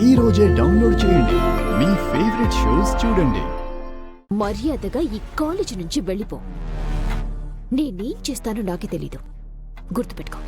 ఈ రోజే డౌన్లోడ్ చేయండి. మీ ఫేవరెట్ షోస్ చూడండి. మర్యాదగా ఈ కాలేజీ నుంచి వెళ్ళిపో. నేనేం చేస్తానో నాకే తెలీదు, గుర్తుపెట్టుకో.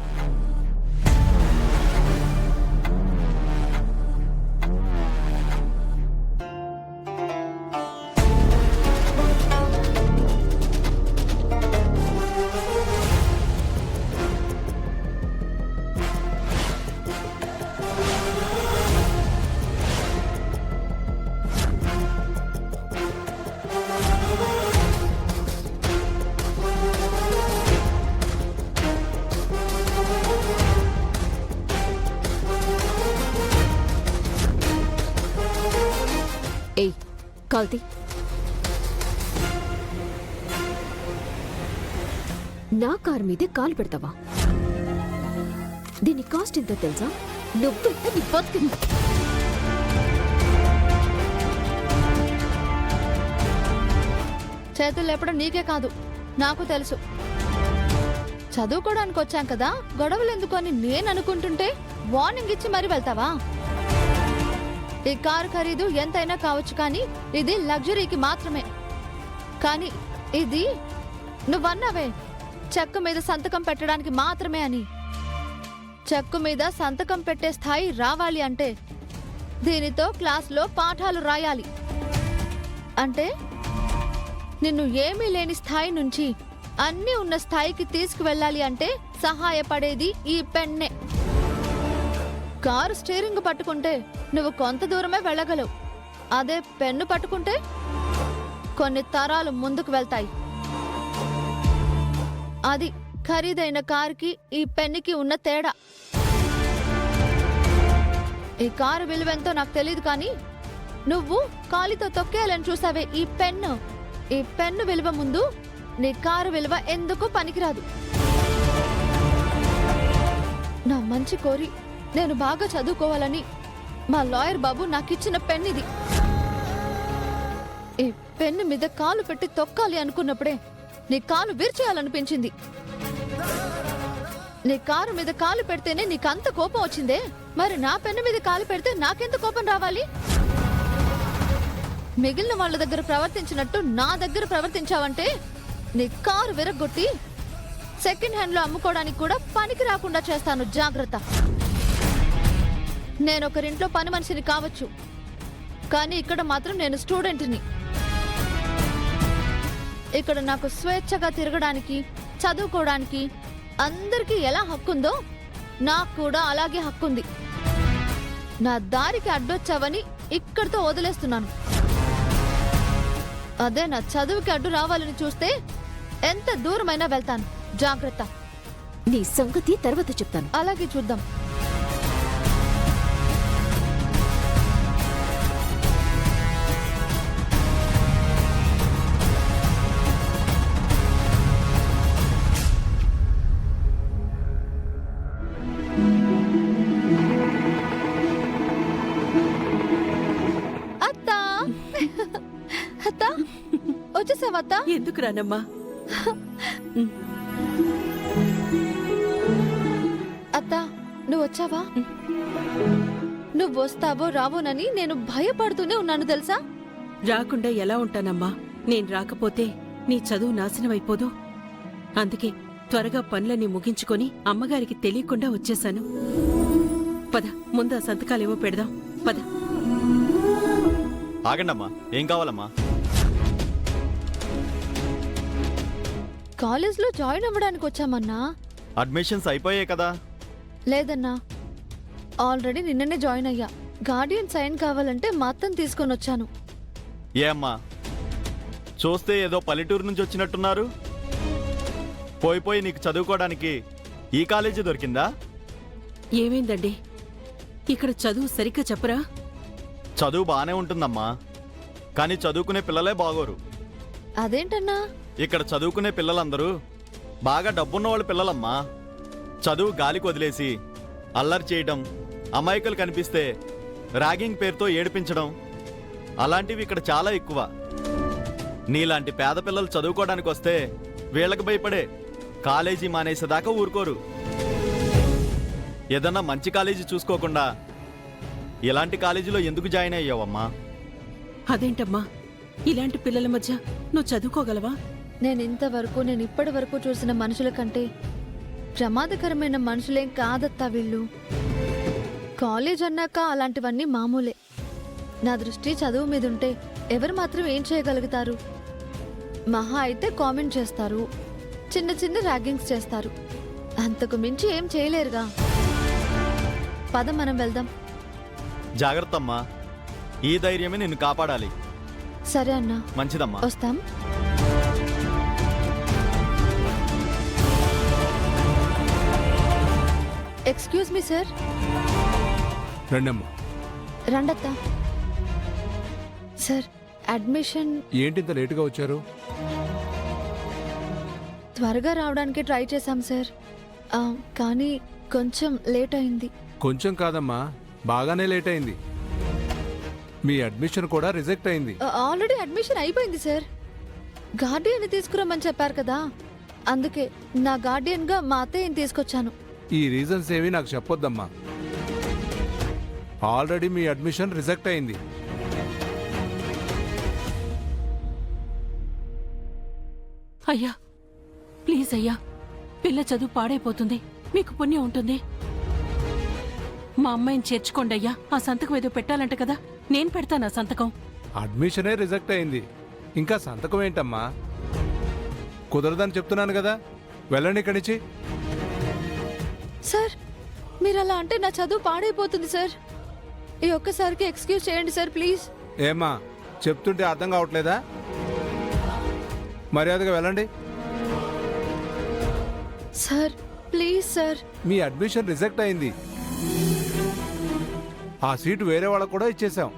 ఏయ్ కాల్తీ, నా కారు మీదే కాలు పెడతావా? దీని కాస్ట్ ఎంతో తెలుసా? నువ్వు నీ బతుకు. చేతులు లేపడం నీకే కాదు, నాకు తెలుసు. చదువుకోవడానికి వచ్చాం కదా, గొడవలు ఎందుకు అని నేను అనుకుంటుంటే వార్నింగ్ ఇచ్చి మరీ వెళ్తావా? ఈ కారు ఖరీదు ఎంతైనా కావచ్చు, కానీ ఇది లగ్జరీకి మాత్రమే. కానీ ఇది నువ్వన్నావే చెక్కు మీద సంతకం పెట్టడానికి మాత్రమే అని. చెక్కు మీద సంతకం పెట్టే స్థాయి రావాలి అంటే దీనితో క్లాస్లో పాఠాలు రాయాలి. అంటే నిన్ను ఏమీ లేని స్థాయి నుంచి అన్నీ ఉన్న స్థాయికి తీసుకువెళ్ళాలి అంటే సహాయపడేది ఈ పెన్నే. కారు స్టీరింగ్ పట్టుకుంటే నువ్వు కొంత దూరమే వెళ్ళగలవు, అదే పెన్ను పట్టుకుంటే కొన్ని తరాలు ముందుకు వెళ్తాయి. అది ఖరీదైన కారుకి ఈ పెన్నుకి ఉన్న తేడా. ఈ కారు విలువెంతో నాకు తెలియదు, కానీ నువ్వు కాలితో తొక్కేయాలని చూసావే ఈ పెన్ను విలువ ముందు నీ కారు విలువ ఎందుకు పనికిరాదు. నా మంచి కోరి నేను బాగా చదువుకోవాలని మా లాయర్ బాబు నాకిచ్చిన పెన్ ఇది. ఈ పెన్ను మీద కాలు పెట్టి తొక్కాలి అనుకున్నప్పుడే నీ కాలు విరిచేయాలనిపించింది. నీ కారు మీద కాలు పెడితేనే నీకంత కోపం వచ్చిందే, మరి నా పెన్ను మీద కాలు పెడితే నాకెంత కోపం రావాలి? మిగిలిన వాళ్ళ దగ్గర ప్రవర్తించినట్టు నా దగ్గర ప్రవర్తించావంటే నీ కారు విరగొట్టి సెకండ్ హ్యాండ్ లో అమ్ముకోవడానికి కూడా పనికి రాకుండా చేస్తాను, జాగ్రత్త. నేను ఒకరింట్లో పని మనిషిని కావచ్చు, కానీ ఇక్కడ మాత్రం నేను స్టూడెంట్ని. ఇక్కడ నాకు స్వేచ్ఛగా తిరగడానికి, చదువుకోవడానికి అందరికీ ఎలా హక్కుందో నాకు కూడా అలాగే హక్కుంది. నా దారికి అడ్డొచ్చావని ఇక్కడితో వదిలేస్తున్నాను. అదే నా చదువుకి అడ్డు రావాలని చూస్తే ఎంత దూరమైనా వెళ్తాను, జాగ్రత్త. నీ సంగతి తర్వాత చెప్తాను. అలాగే చూద్దాం. వచ్చేసావత్తా? ఎందుకు రానమ్మా? అత్తా, నువ్వు వచ్చావా? నువ్వు వస్తావో రావోనని నేను భయపడుతూనే ఉన్నాను తెలుసా? రాకుండా ఎలా ఉంటానమ్మా? నేను రాకపోతే నీ చదువు నాశనమైపోదు. అందుకే త్వరగా పనులన్నీ ముగించుకొని అమ్మగారికి తెలియకుండా వచ్చేశాను. పద, ముందు ఆ సంతకాలేవో పెడదాం. పద. ఆగండమ్మా, ఏం కావాలమ్మా? కాలేజ్లో జాయిన్ అవ్వడానికి వచ్చామన్నా. అడ్మిషన్స్ అయిపోయాయి కదా? లేదన్నా, ఆల్రెడీ నిన్ననే జాయిన్ అయ్యా. గార్డియన్ సైన్ కావాలంటే మా అత్తని తీసుకొని వచ్చాను. ఏ అమ్మా, చూస్తే ఏదో పల్లెటూరు నుంచి వచ్చినట్టున్నారు. పోయి నీకు చదువుకోవడానికి ఈ కాలేజీ దొరికిందా? ఏమైందండి? ఇక్కడ చదువు సరిగ్గా చెప్పరా? చదువు బానే ఉంటుందమ్మా, కానీ చదువుకునే పిల్లలే బాగోరు. అదేంటన్నా? ఇక్కడ చదువుకునే పిల్లలందరూ బాగా డబ్బున్న వాళ్ళ పిల్లలమ్మా. చదువు గాలికి వదిలేసి అల్లరి చేయడం, అమాయకులు కనిపిస్తే ర్యాగింగ్ పేరుతో ఏడిపించడం, అలాంటివి ఇక్కడ చాలా ఎక్కువ. నీలాంటి పేద పిల్లలు చదువుకోవడానికి వస్తే వీళ్ళకి భయపడే కాలేజీ మానేసేదాకా ఊరుకోరు. ఏదన్నా మంచి కాలేజీ చూసుకోకుండా ఇలాంటి కాలేజీలో ఎందుకు జాయిన్ అయ్యావమ్మా? అదేంటమ్మా, ఇలాంటి పిల్లల మధ్య నువ్వు చదువుకోగలవా? నేను ఇప్పటి వరకు చూసిన మనుషుల కంటే ప్రమాదకరమైన మనుషులేం కాదత్తా వీళ్ళు. కాలేజ్ అన్నాక అలాంటివన్నీ మామూలే. నా దృష్టి చదువు మీద ఉంటే ఎవరు మాత్రం ఏం చేయగలుగుతారు? మహా అయితే కామెంట్ చేస్తారు, చిన్న చిన్న ర్యాగింగ్స్ చేస్తారు, అంతకు మించి ఏం చేయలేరుగా. పద మనం వెళ్దాం. జాగ్రత్త అమ్మా, ఈ ధైర్యమే నిన్ను కాపాడాలి. సరే అన్నా, మంచిదమ్మా. వస్తాం. Excuse me sir. రండమ్మా. రండత్తా. సార్, అడ్మిషన్ ఏంటి ఇంత లేటుగా వచ్చారు? త్వరగా రావడానికి ట్రై చేశాం సార్, కానీ కొంచెం లేట్ అయింది. కొంచెం కాదమ్మా, బాగానే లేట్ అయింది. మీ అడ్మిషన్ కూడా రిజెక్ట్ అయింది. ఆల్రెడీ అడ్మిషన్ అయిపోయింది సార్. గార్డియన్ తీసుకురమ్మని చెప్పారు కదా, అందుకే నా గార్డియన్గా మా అత్తయ్యని తీసుకొచ్చాను. ఈ రీజన్స్ ఏవి నాకు చెప్పొద్దమ్మా. ఆల్రెడీ మీ అడ్మిషన్ రిజెక్ట్ అయింది. అయ్యా, ప్లీజ్ అయ్యా, పిల్ల చదువు పాడైపోతుంది, మీకు పుణ్యం ఉంటుంది. మా అమ్మాయిని చేర్చుకోండి అయ్యా. ఆ సంతకం ఏదో పెట్టాలంట కదా, నేను పెడతాను ఆ సంతకం. అడ్మిషనే రిజెక్ట్ అయింది, ఇంకా సంతకం ఏంటమ్మా? కుదరదని చెప్తున్నాను కదా, వెళ్ళండి ఇక్కడి నుంచి. సార్, మీరు అలా అంటే నా చదువు పాడైపోతుంది సార్. ఈ ఒక్కసారికి ఎక్స్క్యూజ్ చేయండి సార్, ప్లీజ్. ఏమ్మా, చెప్తుంటే అర్థం కావట్లేదా? మర్యాదగా వెళ్ళండి. Sir, please sir. Me admission reject అయింది. ఆ సీటు వేరే వాళ్ళకు కూడా ఇచ్చేసాం.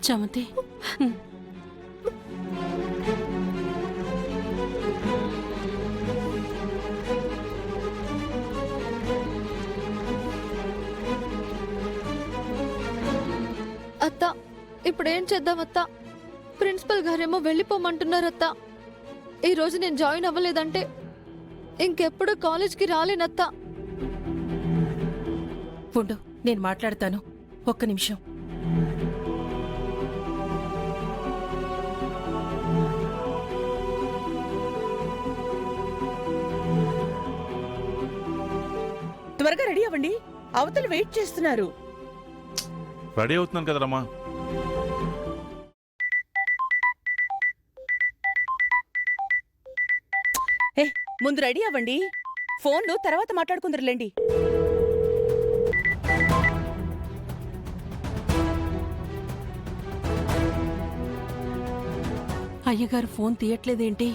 చమతి, అత్త, ఇప్పుడేం చేద్దాం అత్త? ప్రిన్సిపల్ గారేమో వెళ్ళిపోమంటున్నారు అత్త. ఈ రోజు నేను జాయిన్ అవ్వలేదంటే ఇంకెప్పుడు కాలేజ్కి రాలేనత్త. ఉండు, నేను మాట్లాడతాను, ఒక్క నిమిషం. త్వరగా రెడీ అవ్వండి, అవతల వెయిట్ చేస్తున్నారు. రెడీ అవుతున్నాను కదరమ్మా. ముందు రెడీ అవ్వండి, ఫోన్లు తర్వాత మాట్లాడుకుందరులేండి. అయ్యగారు ఫోన్ తీయట్లేదేంటి?